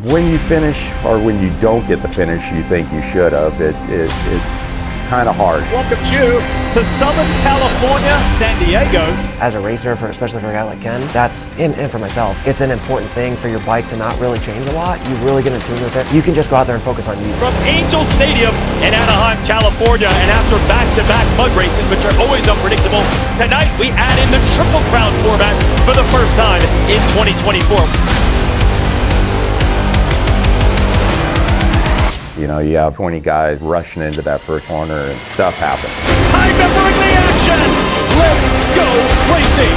When you finish or when you don't get the finish you think you should have, it's kind of hard. Welcome you to Southern California, San Diego. As a racer, especially for a guy like Ken, that's, and for myself, it's an important thing for your bike to not really change a lot. You really get in tune with it. You can just go out there and focus on you. From Angel Stadium in Anaheim, California, and after back-to-back mud races, which are always unpredictable, tonight we add in the Triple Crown format for the first time in 2024. You know, you have 20 guys rushing into that first corner and stuff happens. Time to bring the action! Let's go racing!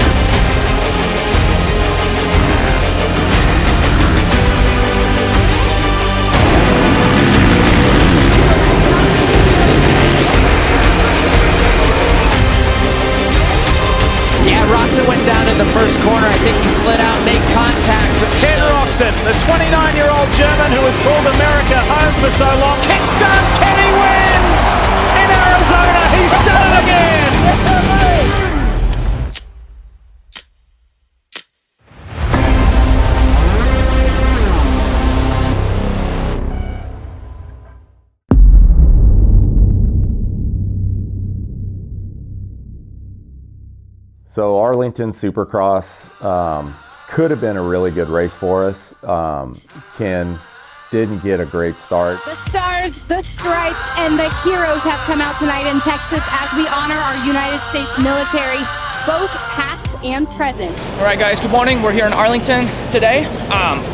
Yeah, Roczen went down in the first corner. I think he slid out, made contact with Roczen, the 29-year-old German who has called America home for so long. Kickstart, Kenny wins! In Arizona, he's done it again! So Arlington Supercross could have been a really good race for us. Ken didn't get a great start. The stars, the stripes, and the heroes have come out tonight in Texas as we honor our United States military, both past and present. All right, guys, good morning. We're here in Arlington today.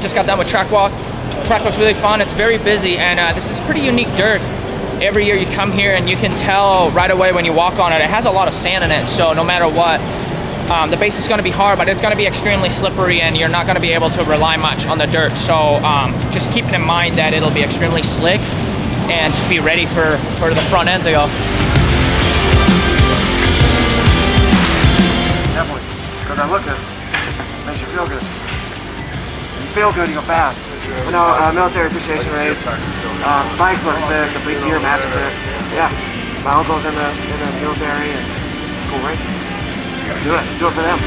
Just got done with track walk. Track walk's really fun. It's very busy, and this is pretty unique dirt. Every year you come here and you can tell right away when you walk on it, it has a lot of sand in it, so no matter what, the base is going to be hard, but it's going to be extremely slippery and you're not going to be able to rely much on the dirt. So just keeping in mind that it'll be extremely slick and just be ready for the front end to go. Definitely, because I look good. Makes you feel good. When you feel good, you go fast. You know, military appreciation race. Bikes look sick, the big gear matches it. Yeah, my uncle's in the military and cool race. Do it for them.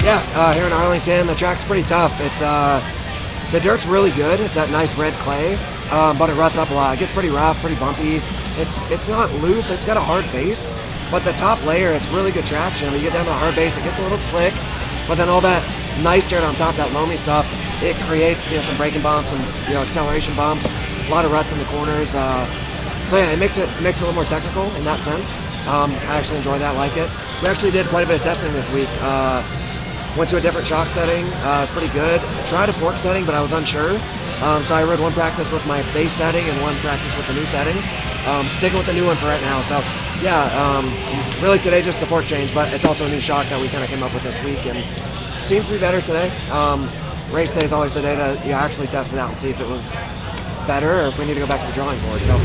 Yeah, here in Arlington, the track's pretty tough. It's the dirt's really good. It's that nice red clay, but it ruts up a lot. It gets pretty rough, pretty bumpy. It's not loose. It's got a hard base, but the top layer, it's really good traction. When you get down to the hard base, it gets a little slick, but then all that nice dirt on top, that loamy stuff, it creates some braking bumps and acceleration bumps. A lot of ruts in the corners. So yeah, it makes it a little more technical in that sense. I actually enjoy that, like it. We actually did quite a bit of testing this week. Went to a different shock setting. It's pretty good. Tried a fork setting, but I was unsure. So I rode one practice with my base setting and one practice with the new setting. Sticking with the new one for right now. So yeah, really today just the fork change, but it's also a new shock that we kind of came up with this week and seems to be better today. Race day is always the day to actually test it out and see if it was better or if we need to go back to the drawing board. So.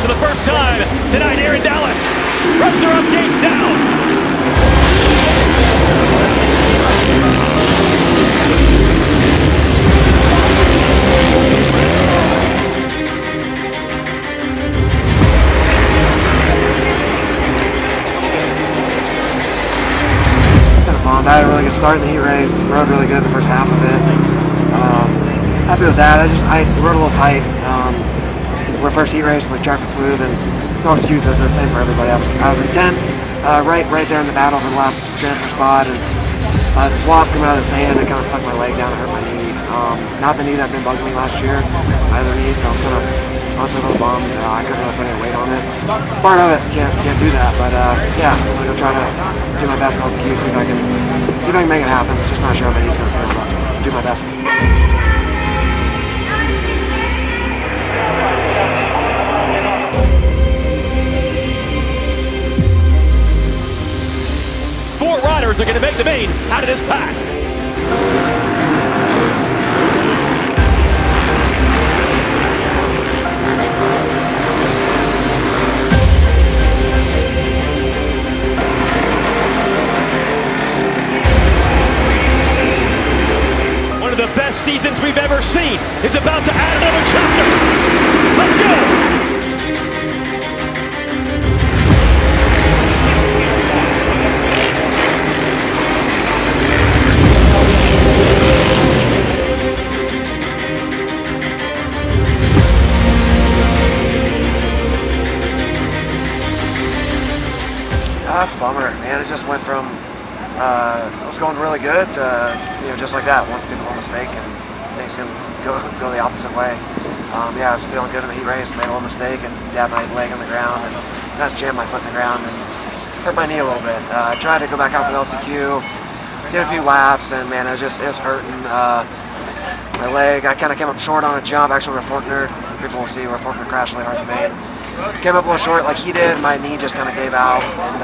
For the first time tonight here in Dallas. Revs are up, gates down. Kind of bummed. I had a really good start in the heat race. Rode really good the first half of it. Happy with that. I rode a little tight. Our first heat race, the track was smooth, and no excuses. The same for everybody. I was in 10th, right there in the battle for the last transfer spot, and swap coming out of the sand and kind of stuck my leg down and hurt my knee. Not the knee that been bugging me last year, either knee, so I'm kind of honestly a little bummed. I couldn't really put any weight on it. Part of it, can't do that, but yeah, I'm gonna try to do my best on LCQ, see if I can make it happen. Just not sure how many he's gonna feel, but do my best. Four riders are going to make the main out of this pack. One of the best seasons we've ever seen is about to add another chapter. Let's go! That's a bummer, man. It just went from it was going really good to just like that, one stupid little mistake and things can go the opposite way. Yeah, I was feeling good in the heat race, made a little mistake and dabbed my leg on the ground and just jammed my foot in the ground and hurt my knee a little bit. I tried to go back out with LCQ, did a few laps, and man, it was hurting. My leg, I kind of came up short on a jump, actually where Forkner, people will see where Forkner crashed really hard at the main. Came up a little short like he did, my knee just kind of gave out, and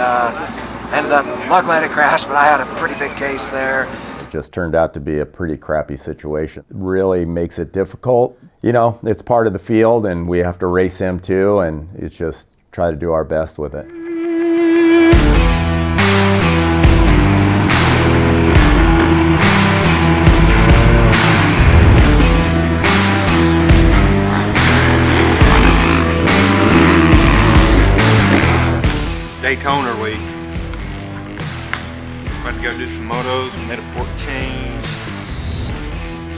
ended up, luckily I didn't crash, but I had a pretty big case there. It just turned out to be a pretty crappy situation. It really makes it difficult. You know, it's part of the field and we have to race him too, and it's just try to do our best with it. Daytona week. About to go do some motos, made a port change.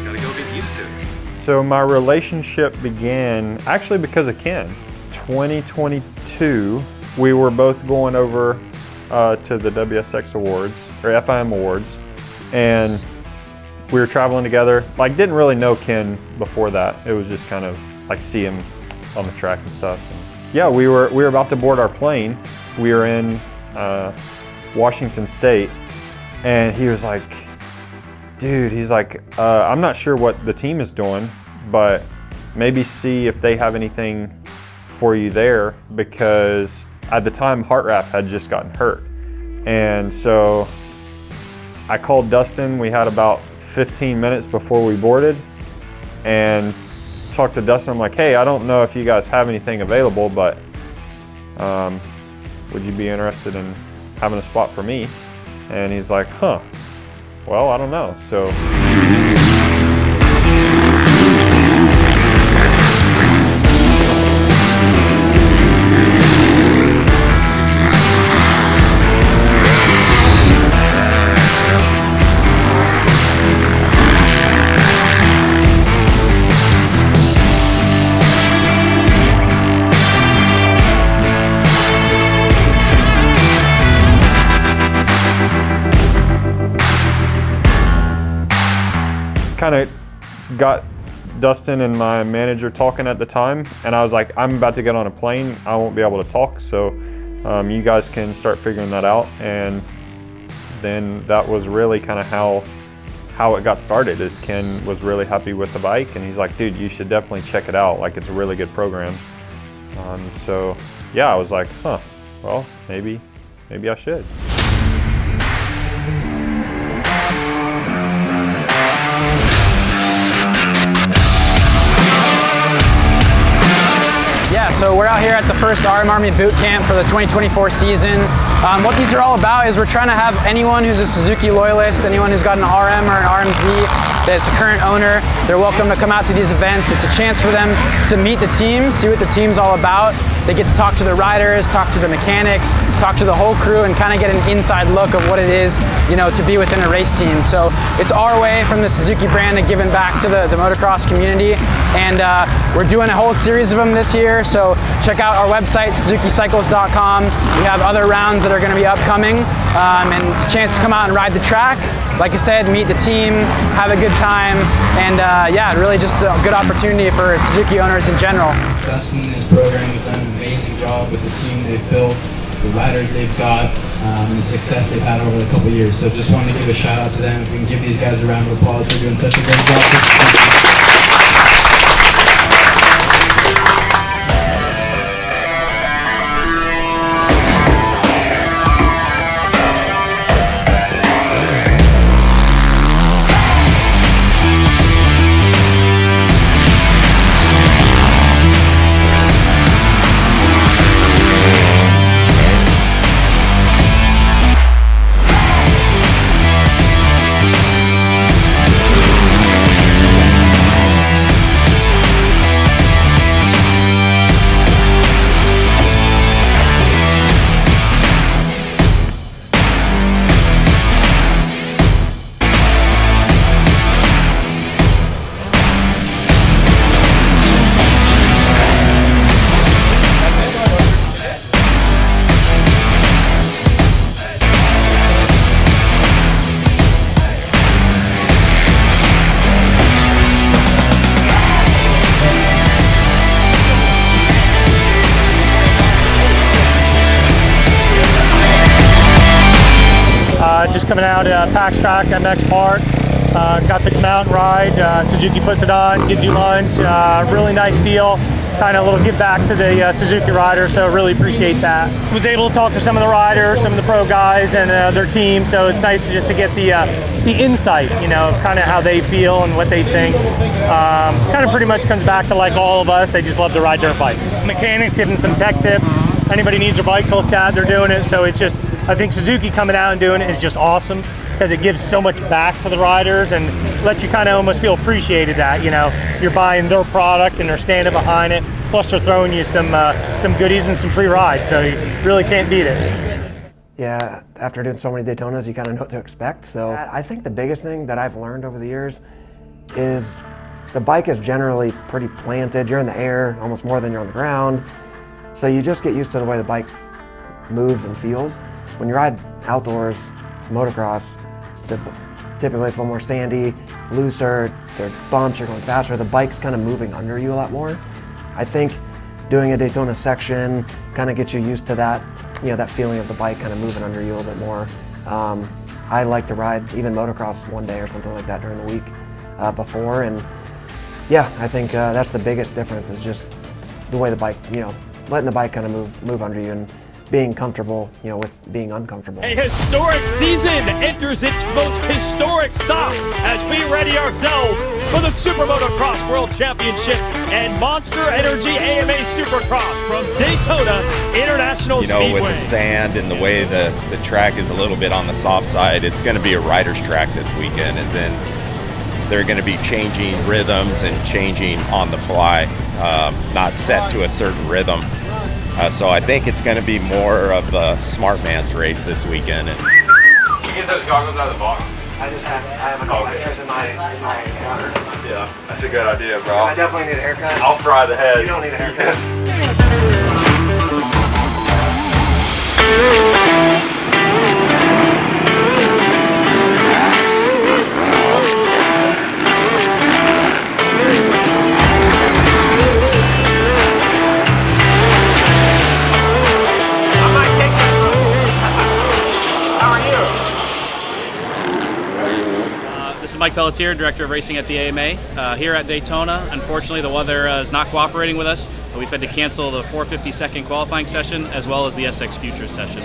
Gotta go get used to it. So my relationship began actually because of Ken. 2022, we were both going over to the WSX Awards, or FIM Awards, and we were traveling together. Like, didn't really know Ken before that. It was just kind of like see him on the track and stuff. And yeah, we were about to board our plane. We were in Washington State, and he was like, dude, he's like, I'm not sure what the team is doing, but maybe see if they have anything for you there, because at the time Hartraff had just gotten hurt. And so I called Dustin. We had about 15 minutes before we boarded and talked to Dustin. I'm like, hey, I don't know if you guys have anything available, but would you be interested in having a spot for me? And he's like, huh, well, I don't know. So kind of got Dustin and my manager talking at the time, and I was like, I'm about to get on a plane, I won't be able to talk, so you guys can start figuring that out. And then that was really kind of how it got started, is Ken was really happy with the bike, and he's like, dude, you should definitely check it out, like it's a really good program. So yeah, I was like, huh, well, maybe I should. Yeah, so we're out here at the first RM Army boot camp for the 2024 season. What these are all about is we're trying to have anyone who's a Suzuki loyalist, anyone who's got an RM or an RMZ that's a current owner, they're welcome to come out to these events. It's a chance for them to meet the team, see what the team's all about. They get to talk to the riders, talk to the mechanics, talk to the whole crew, and kind of get an inside look of what it is, to be within a race team. So it's our way from the Suzuki brand of giving back to the motocross community. And we're doing a whole series of them this year. So check out our website, suzukicycles.com. We have other rounds that are going to be upcoming, and it's a chance to come out and ride the track. Like I said, meet the team, have a good time, and yeah, really just a good opportunity for Suzuki owners in general. Dustin and his program have done an amazing job with the team they've built, the riders they've got, and the success they've had over the couple of years. So just wanted to give a shout out to them. If we can give these guys a round of applause for doing such a great job. Just coming out at PAX Track, MX Park. Got to come out and ride. Suzuki puts it on, gives you lunch. Really nice deal. Kind of a little give back to the Suzuki riders, so really appreciate that. Was able to talk to some of the riders, some of the pro guys, and their team. So it's nice just to get the insight, you know, kind of how they feel and what they think. Kind of pretty much comes back to like all of us. They just love to ride dirt bikes. Mechanics giving some tech tips. Anybody needs their bikes looked at, they're doing it. So it's just, I think Suzuki coming out and doing it is just awesome because it gives so much back to the riders and lets you kind of almost feel appreciated that, you know, you're buying their product and they're standing behind it. Plus they're throwing you some goodies and some free rides, so you really can't beat it. Yeah, after doing so many Daytonas, you kind of know what to expect. So I think the biggest thing that I've learned over the years is the bike is generally pretty planted. You're in the air almost more than you're on the ground. So you just get used to the way the bike moves and feels. When you ride outdoors, motocross, typically it's a little more sandy, looser, there are bumps, you're going faster, the bike's kind of moving under you a lot more. I think doing a Daytona section kind of gets you used to that, you know, that feeling of the bike kind of moving under you a little bit more. I like to ride even motocross one day or something like that during the week before, and yeah, I think that's the biggest difference is just the way the bike, you know, letting the bike kind of move under you and being comfortable, you know, with being uncomfortable. A historic season enters its most historic stop as we ready ourselves for the Supermotocross World Championship and Monster Energy AMA Supercross from Daytona International Speedway. You know, with the sand and the way the track is a little bit on the soft side, it's going to be a rider's track this weekend, as in they're going to be changing rhythms and changing on the fly, not set to a certain rhythm. So I think it's going to be more of a smart man's race this weekend. Did you get those goggles out of the box? I have a couple extras in my water. Yeah, that's a good idea, bro. I definitely need a haircut. I'll fry the head. You don't need a haircut. This is Mike Pelletier, Director of Racing at the AMA. Here at Daytona, unfortunately the weather is not cooperating with us. We've had to cancel the 450-second qualifying session as well as the SX Futures session.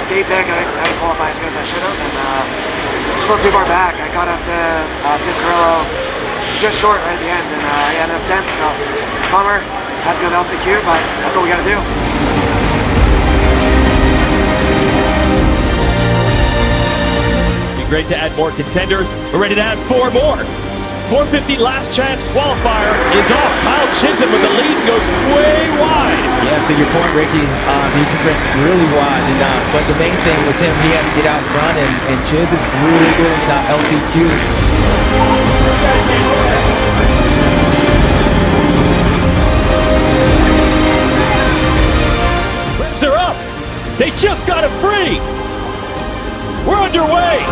Skate deck, I didn't qualify as good as I should have, and just a little too far back. I caught up to Cincerillo just short right at the end, and I ended up 10th, so bummer. Had to go to LCQ, but that's what we got to do. Be great to add more contenders. We're ready to add 4 more. 450 last chance qualifier is off. Kyle Chisholm with the lead goes way wide. Yeah, to your point, Ricky, he's been really wide, but the main thing was him. He had to get out front, and Chiz is really good with that LCQ. Revs are up. They just got it free. We're underway.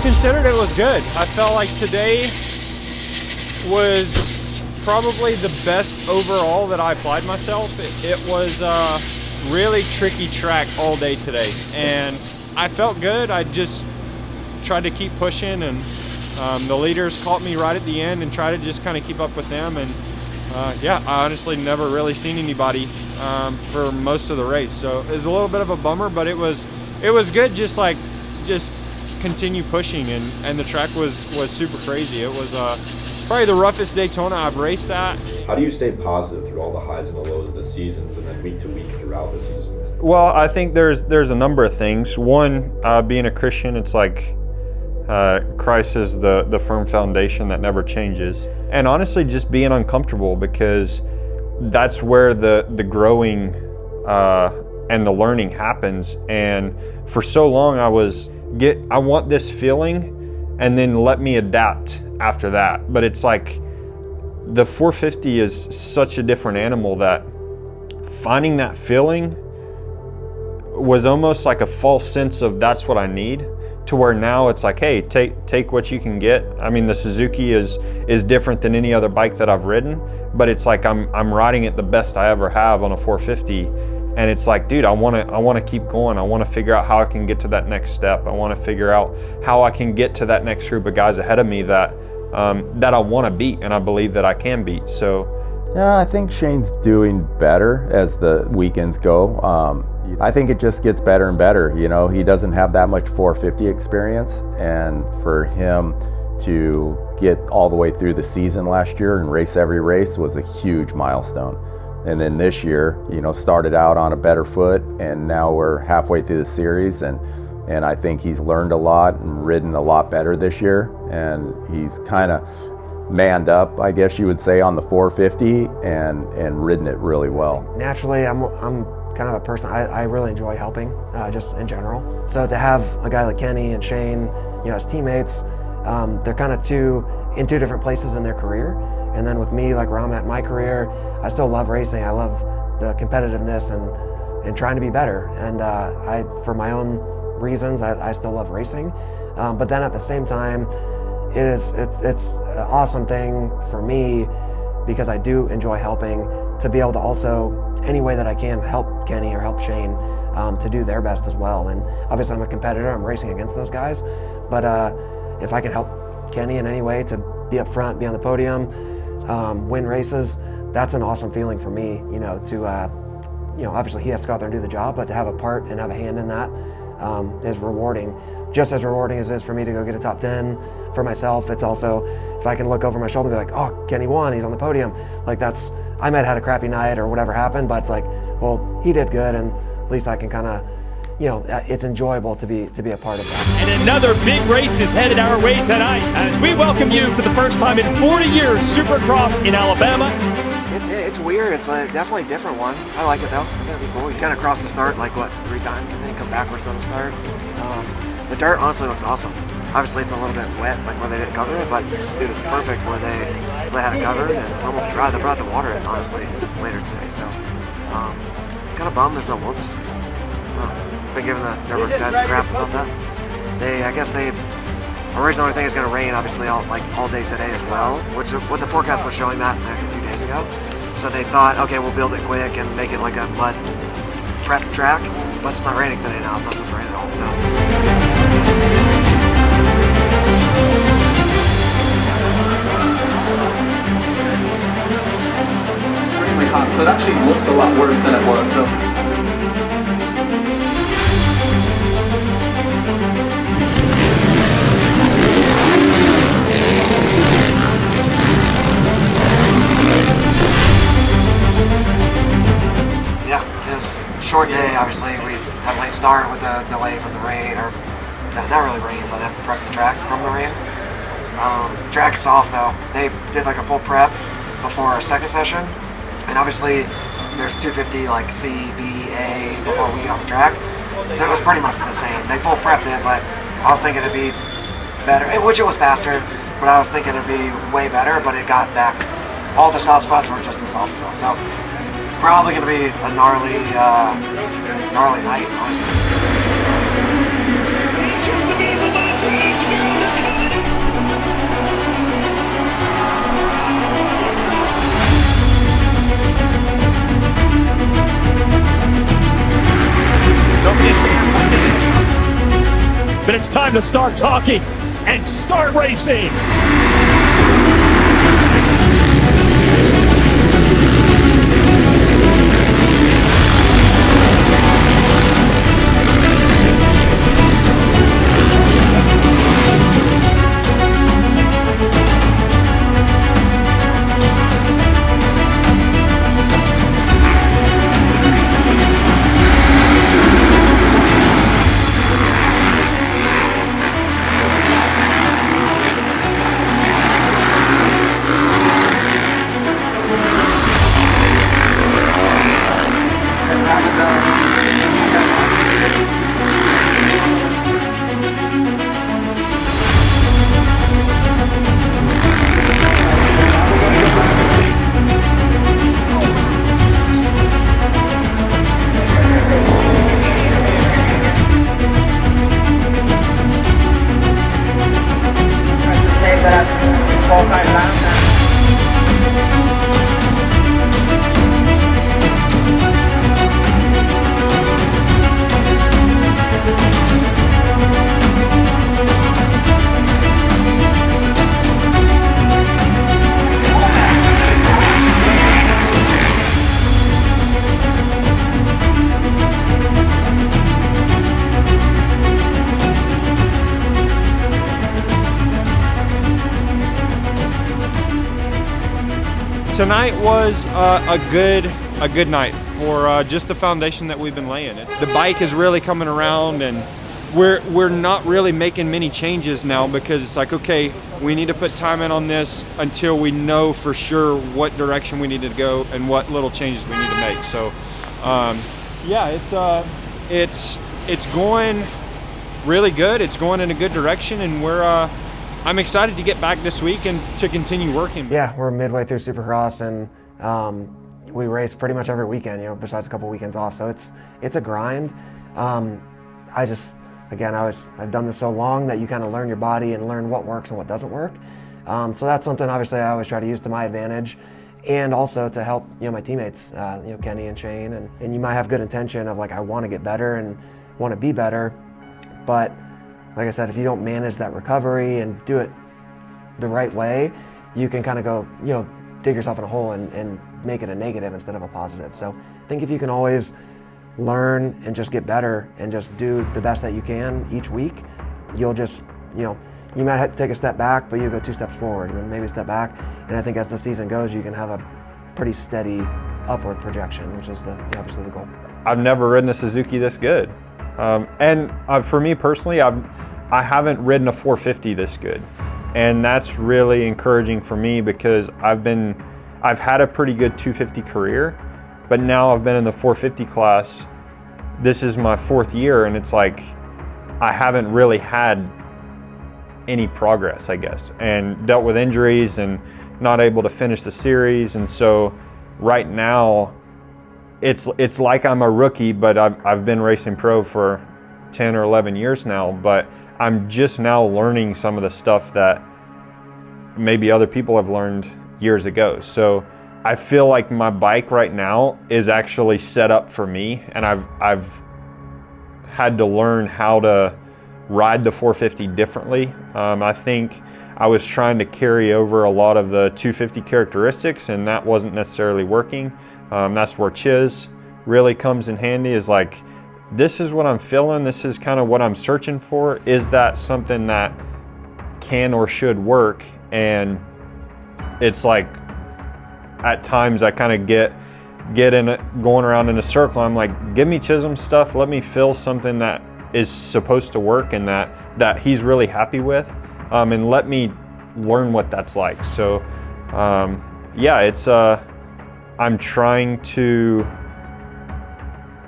Considered, it was good. I felt like today was probably the best overall that I applied myself. It was a really tricky track all day today, and I felt good. I just tried to keep pushing, and the leaders caught me right at the end and tried to just kind of keep up with them. And yeah, I honestly never really seen anybody for most of the race, so it was a little bit of a bummer, but it was good. Just continue pushing, and the track was super crazy. It was probably the roughest Daytona I've raced at. How do you stay positive through all the highs and the lows of the seasons, and then week to week throughout the season? Well, I think there's a number of things. One, being a Christian, it's like Christ is the firm foundation that never changes. And honestly, just being uncomfortable, because that's where the growing and the learning happens. And for so long I want this feeling, and then let me adapt after that. But it's like the 450 is such a different animal that finding that feeling was almost like a false sense of that's what I need, to where now it's like, hey, take what you can get. I mean, the Suzuki is different than any other bike that I've ridden, but it's like I'm riding it the best I ever have on a 450. And it's like, dude, I want to keep going. I want to figure out how I can get to that next step. I want to figure out how I can get to that next group of guys ahead of me that I want to beat, and I believe that I can beat. So, yeah, I think Shane's doing better as the weekends go. I think it just gets better and better. You know, he doesn't have that much 450 experience, and for him to get all the way through the season last year and race every race was a huge milestone. And then this year, you know, started out on a better foot, and now we're halfway through the series, and I think he's learned a lot and ridden a lot better this year, and he's kind of manned up, I guess you would say, on the 450 and ridden it really well. Naturally, I'm kind of a person, I really enjoy helping, just in general. So to have a guy like Kenny and Shane, you know, as teammates, they're kind of in two different places in their career. And then with me, like where I'm at in my career, I still love racing. I love the competitiveness and trying to be better. And for my own reasons, I still love racing. But then at the same time, it's an awesome thing for me, because I do enjoy helping, to be able to also, any way that I can, help Kenny or help Shane to do their best as well. And obviously I'm a competitor, I'm racing against those guys. But if I can help Kenny in any way to be up front, be on the podium, win races, that's an awesome feeling for me, you know, to, you know, obviously he has to go out there and do the job, but to have a part and have a hand in that is rewarding. Just as rewarding as it is for me to go get a top 10 for myself, it's also, if I can look over my shoulder and be like, oh, Kenny won, he's on the podium. Like I might have had a crappy night or whatever happened, but it's like, well, he did good, and at least I can kind of, you know, it's enjoyable to be a part of that. And another big race is headed our way tonight as we welcome you for the first time in 40 years, Supercross in Alabama. It's weird. It's a definitely a different one. I like it though. It's gonna be cool. You kind of cross the start like what, 3 times, and then come backwards on the start. The dirt honestly looks awesome. Obviously it's a little bit wet, like where they didn't cover it, but dude, it's perfect where they had it covered, and it's almost dry. They brought the water in honestly later today, so kind of bummed there's no whoops. Been giving the dirt works guys crap about that. I guess they originally I think it's going to rain obviously all day today as well, which what the forecast was showing that a few days ago. So they thought, okay, we'll build it quick and make it like a mud prep track, but it's not raining today now. It's not supposed to rain at all. So. Extremely hot, so it actually looks a lot worse than it was. So. Short day, obviously. We had a late start with a delay from the rain, or not really rain, but had to prep the track from the rain. Track's soft though. They did like a full prep before our second session, and obviously there's 250 like C, B, A before we got on the track, so it was pretty much the same. They full prepped it, but I was thinking it'd be better, which it was faster, but I was thinking it'd be way better, but it got back. All the soft spots were just as soft still, so probably going to be a gnarly night, honestly. But it's time to start talking and start racing. Tonight was a good night for just the foundation that we've been laying. The bike is really coming around, and we're not really making many changes now, because it's like, okay, we need to put time in on this until we know for sure what direction we need to go and what little changes we need to make. So yeah, it's going really good. It's going in a good direction, and I'm excited to get back this week and to continue working. Yeah, we're midway through Supercross, and we race pretty much every weekend, besides a couple weekends off. So it's a grind. I've done this so long that you kind of learn your body and learn what works and what doesn't work. So that's something obviously I always try to use to my advantage, and also to help my teammates, Kenny and Shane. And you might have good intention of like, I want to get better and want to be better, but like I said, if you don't manage that recovery and do it the right way, you can kind of go, dig yourself in a hole and make it a negative instead of a positive. So I think if you can always learn and just get better and just do the best that you can each week, you'll just, you might have to take a step back, but you go 2 steps forward and then maybe a step back. And I think as the season goes, you can have a pretty steady upward projection, which is obviously the goal. I've never ridden a Suzuki this good. For me personally, I haven't ridden a 450 this good, and that's really encouraging for me, because I've had a pretty good 250 career, but now I've been in the 450 class. This is my 4th year, and it's like I haven't really had any progress, I guess, and dealt with injuries and not able to finish the series. And so right now it's like I'm a rookie, but I've been racing pro for 10 or 11 years now, but I'm just now learning some of the stuff that maybe other people have learned years ago. So I feel like my bike right now is actually set up for me, and I've had to learn how to ride the 450 differently. I think I was trying to carry over a lot of the 250 characteristics, and that wasn't necessarily working. That's where Chiz really comes in handy, is like, this is what I'm feeling, this is kind of what I'm searching for. Is that something that can or should work? And it's like, at times I kind of get in going around in a circle. I'm like, give me Chisholm stuff, let me feel something that is supposed to work and that he's really happy with, and let me learn what that's like. So yeah, it's I'm trying to,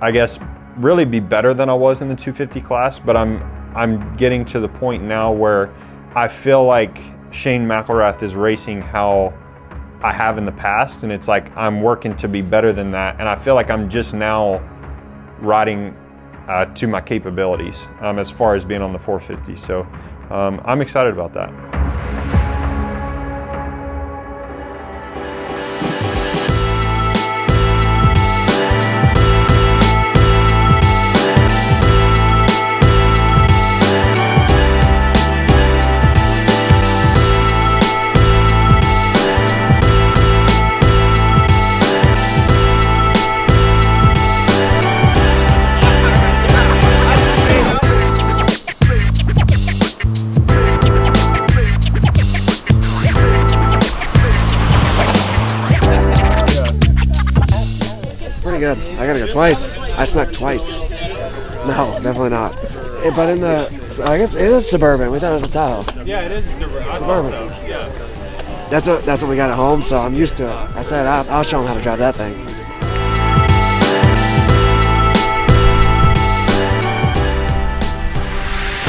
I guess, really be better than I was in the 250 class, but I'm getting to the point now where I feel like Shane McElrath is racing how I have in the past, and it's like I'm working to be better than that, and I feel like I'm just now riding to my capabilities as far as being on the 450. So I'm excited about that. Good. I gotta go twice. I snuck twice. No, definitely not. But in the, I guess it is Suburban. We thought it was a Tahoe. Yeah, it is a Suburban. So. Yeah. That's what we got at home, so I'm used to it. I said I'll show him how to drive that thing.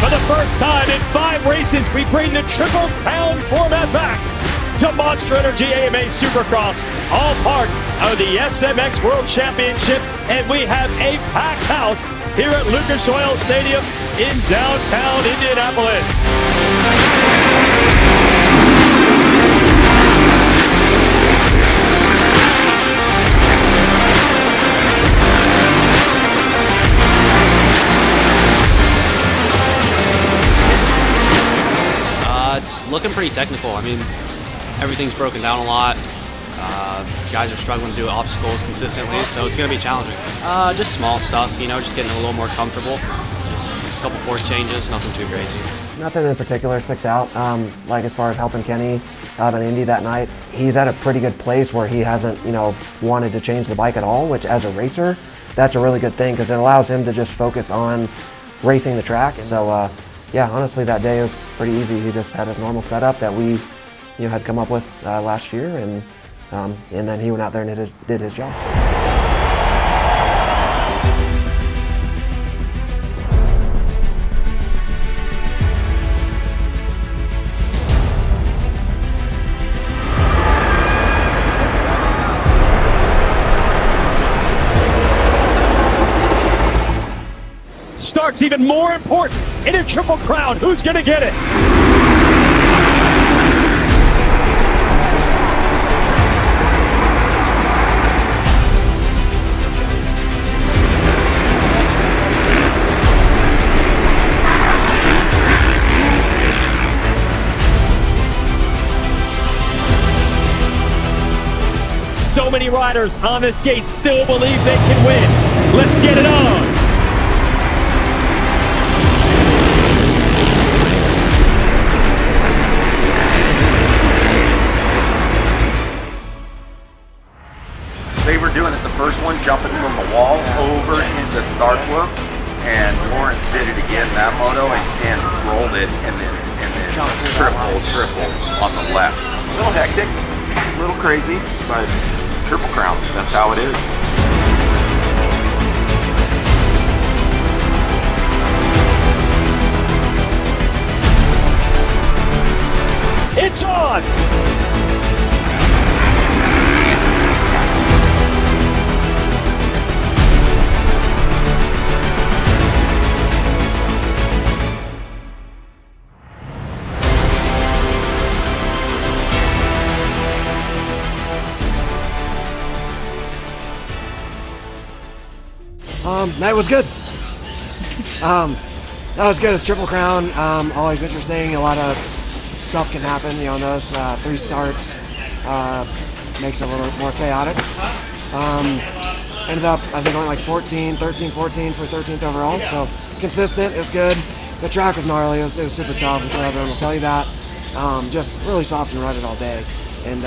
For the first time in 5 races, we bring the Triple Crown format back to Monster Energy AMA Supercross, all part of the SMX World Championship, and we have a packed house here at Lucas Oil Stadium in downtown Indianapolis. It's looking pretty technical. I mean, everything's broken down a lot. Guys are struggling to do obstacles consistently, so it's going to be challenging. Just small stuff, you know, just getting a little more comfortable. Just a couple force changes, nothing too crazy. Nothing in particular sticks out. Like as far as helping Kenny out in Indy that night, he's at a pretty good place where he hasn't, you know, wanted to change the bike at all, which as a racer, that's a really good thing because it allows him to just focus on racing the track. So yeah, honestly, that day was pretty easy. He just had his normal setup that we, you know, had come up with last year, and then he went out there and did his job. Starts even more important in a Triple Crown. Who's going to get it? So many riders on this gate still believe they can win. Let's get it on. They were doing it the first one, jumping from the wall over into start look, and Lawrence did it again, that moto, and rolled it, and then triple on the left. A little hectic, a little crazy, but Triple Crown, that's how it is. It's on! Night was good. That was good. It's Triple Crown. Always interesting. A lot of stuff can happen. You know, those 3 starts makes it a little more chaotic. Ended up, I think, going like 13, 14 for 13th overall. So consistent. It was good. The track was gnarly. It was super tough. I'm sure everyone will tell you that. Just really soft and rutted all day. And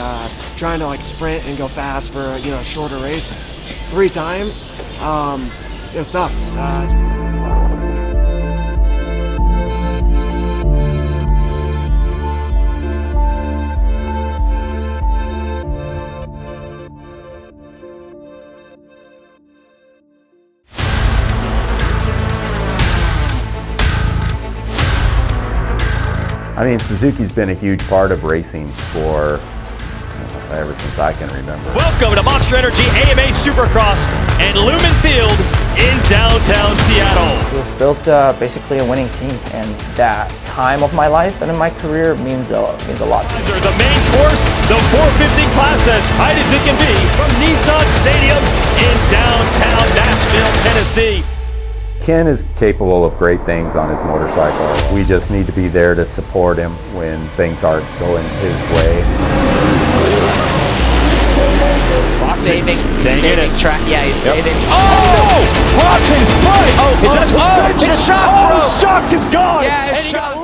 trying to like sprint and go fast for a shorter race 3 times. It was tough. I mean, Suzuki's been a huge part of racing for ever since I can remember. Welcome to Monster Energy AMA Supercross and Lumen Field in downtown Seattle. We've built basically a winning team, and that time of my life and in my career means a lot. The main course, the 450 class, as tight as it can be from Nissan Stadium in downtown Nashville, Tennessee. Ken is capable of great things on his motorcycle. We just need to be there to support him when things aren't going his way. Saving track. Yeah, he's saving. Oh! Roczen's front! His shock broke. Shock is gone! Yeah, his shock.